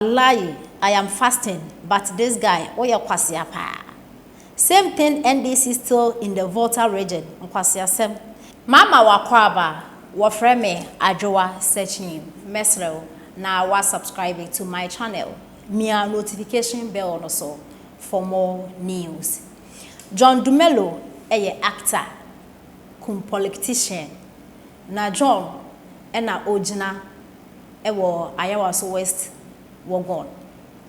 Lie, I am fasting, but this guy, Oya Kwasia pa. Same thing, NDC still in the voter region. Kwasia sem. Mama wakwaba, wafreme ajowa searching mesrel na wa subscribing to my channel. Mia notification bell also for more news. John Dumelo, actor, kum politician. Na John, ena ojina, Ayawaso West. Wogon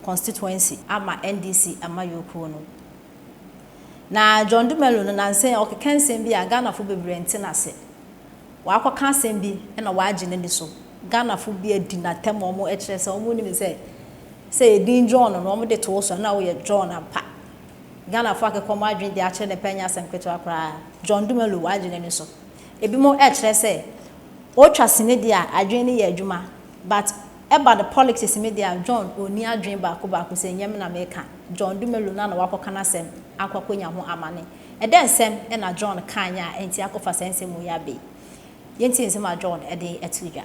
constituency ama NDC ama yokuno na John Dumelo no nanse o kekensem bi Ghana fo bebre ntenase wa akwaka nsem bi na waage ne so Ghana fo bi adi na tem omo ekire se omo ni se edin John no omo de to so na wo ye John ampa Ghana fo akekoma adwen de akire ne panya semkweto akra John Dumelo waage ne so ebi mo ekire se o twasene dia adwen ne ye adwuma but about the politics media John oni adwen ba ko se nyem na meka John Dumelo na wakọ kana sem akwakonya ho amane e den sem e na John kanya enti akofa sense mu ya be yenti nsem John e de etuja.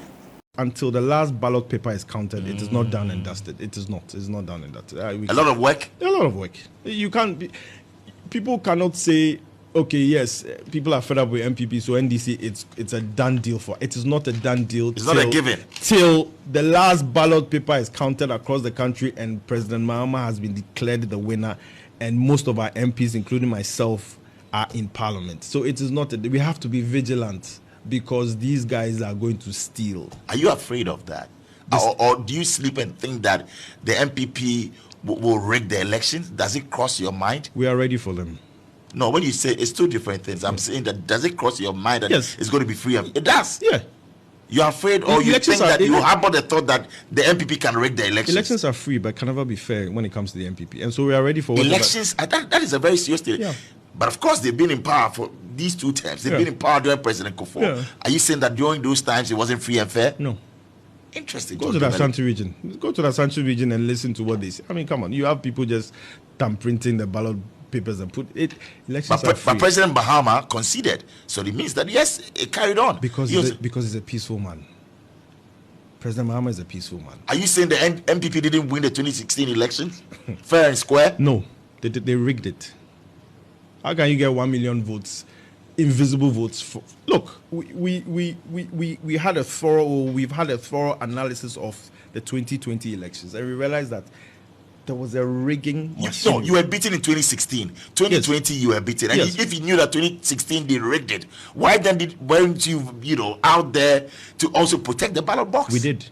Until the last ballot paper is counted, it is not done and dusted. It is not. It's not done and dusted. A lot of work. A lot of work. You can't be. People cannot say, okay, yes, people are fed up with MPP, so NDC, it's a done deal for. It is not a done deal. It's not a given. Till the last ballot paper is counted across the country and President Mahama has been declared the winner, and most of our MPs, including myself, are in Parliament. So it is not. We have to be vigilant because these guys are going to steal. Are you afraid of that, or do you sleep and think that the MPP will rig the elections? Does it cross your mind? We are ready for them. No, when you say it's two different things, I'm saying that does it cross your mind that yes, it's going to be free? It does. Yeah. You're afraid, or you think that you harbor the thought that the MPP can rig the elections? Elections are free, but can never be fair when it comes to the MPP. And so we are ready for elections. That is a very serious thing. Yeah. But of course, they've been in power for these 2 terms. They've been in power during President Kufuor. Yeah. Are you saying that during those times it wasn't free and fair? No. Interesting. Go to the Ashanti region. Go to the Ashanti region and listen to what they say. I mean, come on. You have people just printing the ballot papers and put it. Elections are free. But President Mahama conceded, so it means that yes, it carried on because he's a peaceful man. President Mahama is a peaceful man. Are you saying the MPP didn't win the 2016 elections fair and square? No, they rigged it. How can you get 1 million votes, invisible votes? Look, we've had a thorough analysis of the 2020 elections, and we realized that there was a rigging machine. No, you were beaten in 2016. 2020, yes. You were beaten. And if you knew that 2016 they rigged it, why then weren't you out there to also protect the ballot box? We did.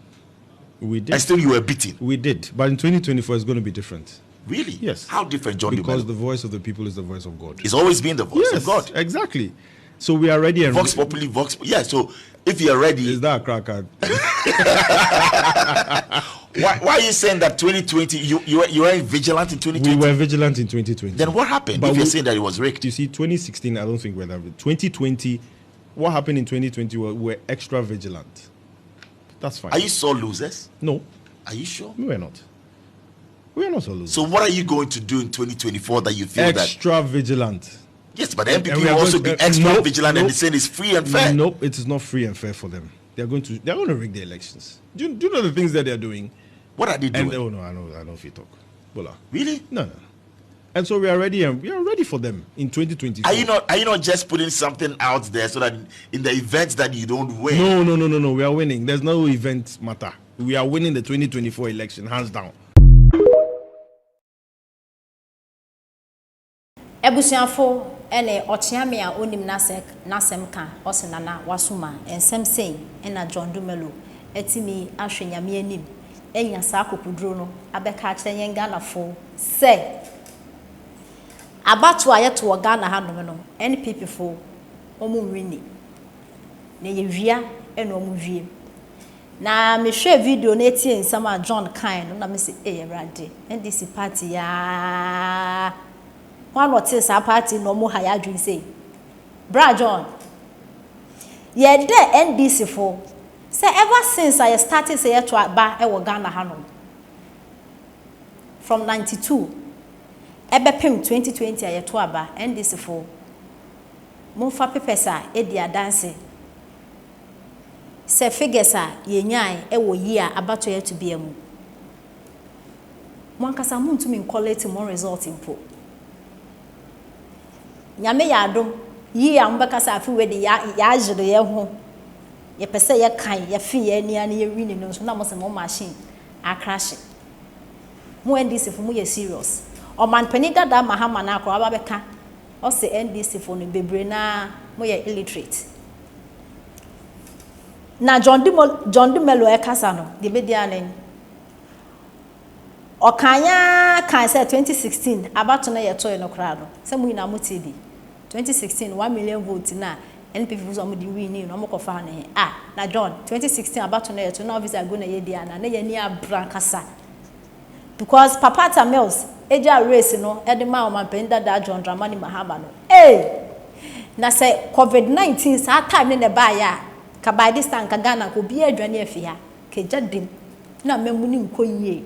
And still you were beaten. We did. But in 2024, it's going to be different. Really? Yes. How different, John? Because the voice of the people is the voice of God. It's always been the voice of God. Exactly. So we are ready. And Vox Populi, Vox. Yeah. So if you are ready, is that a crack card? Why are you saying that 2020 you were vigilant in 2020? We were vigilant in 2020. Then what happened? But if you're saying that it was rigged, you see, 2016, I don't think we're that. 2020, what happened in 2020? We're extra vigilant. That's fine. Are you sore losers? No. Are you sure? No, we're not. We're not sore losers. So what are you going to do in 2024 that you feel extra vigilant? Yes, but the MPP will also be extra vigilant and saying it's free and fair. Nope, it is not free and fair for them. They're going to rig the elections. Do you know the things that they're doing? What are they doing? Oh no, I know if you talk. Bola. Really? No. And so we are ready, and we are ready for them in 2024. Are you not just putting something out there so that in the events that you don't win? No. We are winning. There's no event matter. We are winning the 2024 election, hands down. Ebusiafo ene ochiame a onim nasem ka osenana wasuma ensem sei ena John Dumelo etimi ahwenyame anim enya sa akopuduro no abeka akire yen Ghana fo se abatu ayeto Ghana hanom no NPP fo omu wini na yewia ena omu wie na me hwe video na etie nsam a John kan no na me se Ewrade NDC party ya one or two party no more higher dream say. Bra John. Ye de NDC for. Say ever since I started say to ba e Ghana hanom. From 92. Ebepim 2020 I to aba NDC for. Monfa pepesa e dia dance. Say figures a ye nyan e wo yi a abato ye to be emu. Mwankasa muntu mi collect more result impo. Nyame ya adom yi a mbekasa afi we de ya ajere ye ho. Ye pese ye kan ye fi ye nia na ye wi ni no so na mo se mo machine a crash. Mo NDC fo mo ye serious. O man pani dada mahama na akọ aba beka. O se NDC fo no bebre na mo ye illiterate. Na John Dimelo e kasa no de be dia nen. O kanya kan say 2016 abato na ye toy no kra no. Se mu ina mo TV. 2016 1 million votes na NPP fo so mo di win no mo kofa na na John 2016 abato na ye to na officer go na ye dia na ye ni abran kasa. Because Papata Mills eja race no e de ma o man penda da John Dramani Mahama no na say COVID-19 sa time ne ba ya ka by this time ka Ghana ko bi adwane afia ke jadim na memu ni nkoyie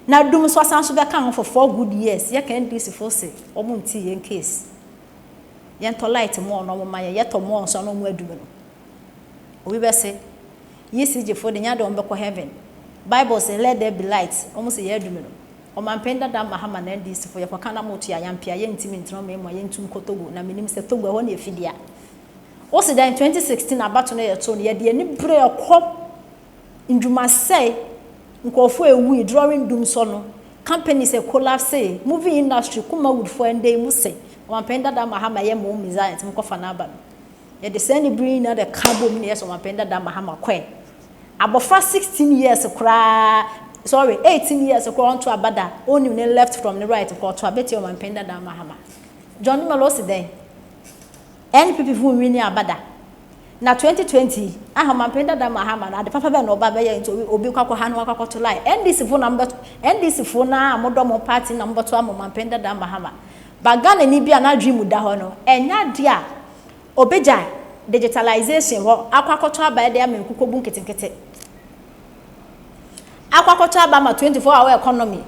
na dum so asan so be kan for 4 good years ye kan this for say omo nti ye case ye to light mo no mo maye ye to mo so no mo adume no obi be say ye sije for de nya de on be ko heaven Bible say let there be light almost a year adume no o man penda da mahama na ndisi fo ye kwaka na moto ya yampia ye ntimi ntino me mo ye ntum kotogo na menim se togo ho na efidia o se dan 2016 abato na ye to no ye de ni bre ekọ nduma say nkofo ewu drawing dum so no companies e collapse movie industry kuma wood for ndey mu say o man penda da mahama ye mo mizan ntim kofa na aba no ye de say ni bring na the carbon ni ye so man penda da mahama kwen abofra 16 years kra 18 years kra onto abada only left from the right kra to abeti o man penda da mahama John Melosi then NPP fu win abada na 2020 aha man penda da mahama na de papa be no ba be ye nto obi kwakọ ha no kwakọ to lie NDC fu na amodom party na mboto am man penda da mahama bagana ni bia na dream da ho no enya dia obeja digitalization ho akwakoto aba de amenkuko bu nketenkete akwakoto aba ma 24 hour economy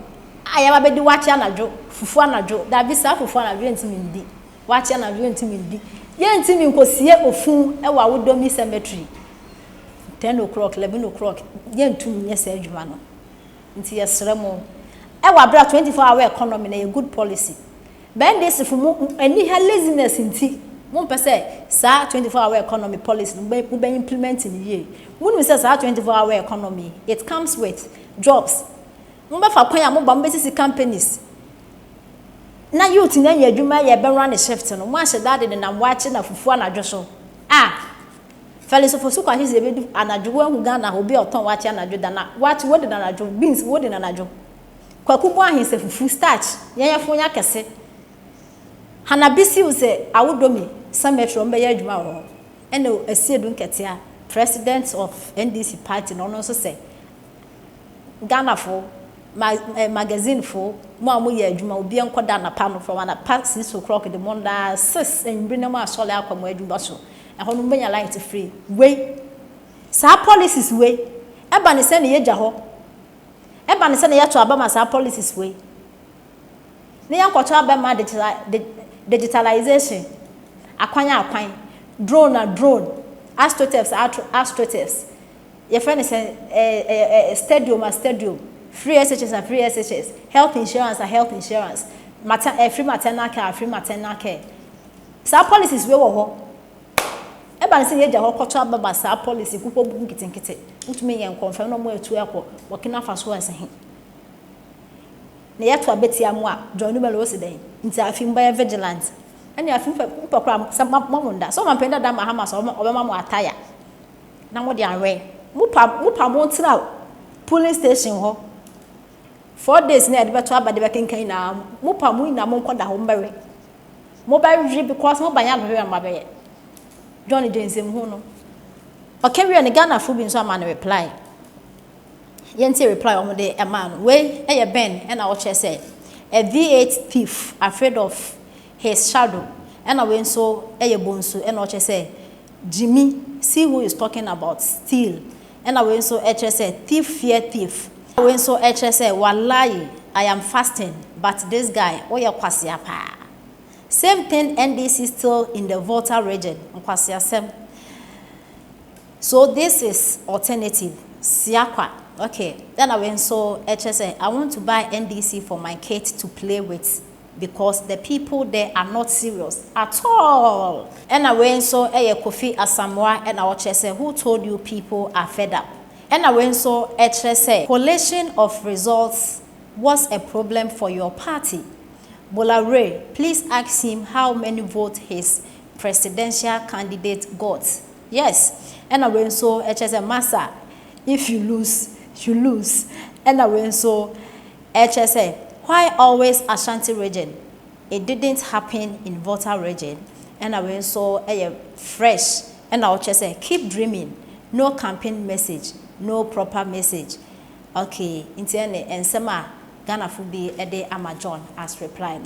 ayaba be di wachi anajo fufu anajo da bi sa fufu anajo ntimi ndi wachi anajo ntimi ndi ye ntimi nkosie ofun e wa wodomi cemetery 10 o'clock 11 o'clock ye ntumi ye sa adwuma no nti ye sremo e wa bra 24 hour economy na a good policy ben this fumu any laziness nti Mon pese sa 24-hour economy policy we be implementing here. When we say sa 24-hour economy, it comes with jobs. Mo be fa kwan ya mo ba mo be companies. Na youth na ya adwuma ya be run the shift no. Mo ahye dade de na wache na fufu anadwo so. Felix for so kwa hise be du anadwo hu Ghana obi oton wache anadwo da na wache wo de na anadwo beans wo de na anadwo. Kwakubu ahise fufu starch. Yen yefo nya kese. Hanabisi u se awodomi cemetery mbe ya adwuma ho ene asiedu nketea president of NDC party no so say Ghana fo magazine fo mo amu ya adwuma obi enkoda na pa no from na park 6 o'clock the morning 6 enbri na mo asole akwamo adwuma so eho no mbenya light free we sa policies we eba ne se ne yeja ho eba ne se ne yeto aba ma sa policies we ne yankoto aba ma digitalization akwan drone astroturfs your friend is stadium free SHS health insurance free maternal care sa policies we wo ho e ba nse ye ja ho koto ababa sa policy kupo bu nkitenkite ntumi ye confirm no mo etu ekọ Burkina Faso asahin na yeto abeti amu a John Melosi den nti afim ba vigilance ani afim pokra sam mamunda so man penda da mahama so obema mo ataya na mo de anwe mupa mo ntra police station ho 4 days na edebeto abade be kenkan na mupa mu na mo nkoda ho mbere mo ba wi because mo banya no hwe mabe John Densem ho no okere ne Ghana fo bi nso ama no reply yenti reply omo de a man we eye ben and I watch say a V8 thief afraid of his shadow and I went so eye bonso and watch say Jimmy see who is talking about steal and I went so say thief fear thief I went so say wallahi I am fasting but this guy oya Kwasia pa same thing NDC still in the voter region Kwasia sem. So this is alternative. Siakwa. Okay. Then I went so HSA. I want to buy NDC for my kid to play with because the people there are not serious at all. And I went so Kofi Asamoah and our HSA who told you people are fed up. And I went so HSA collation of results was a problem for your party. Bolare, please ask him how many votes his presidential candidate got. Yes. And I went so HSA Massa. If you lose, you lose. And I went so HSA. Why always Ashanti region? It didn't happen in Volta region. And I went so fresh. And I will just say, keep dreaming. No campaign message, no proper message. Okay, internet and Sema Ghana Fubi Ede Amajon as reply.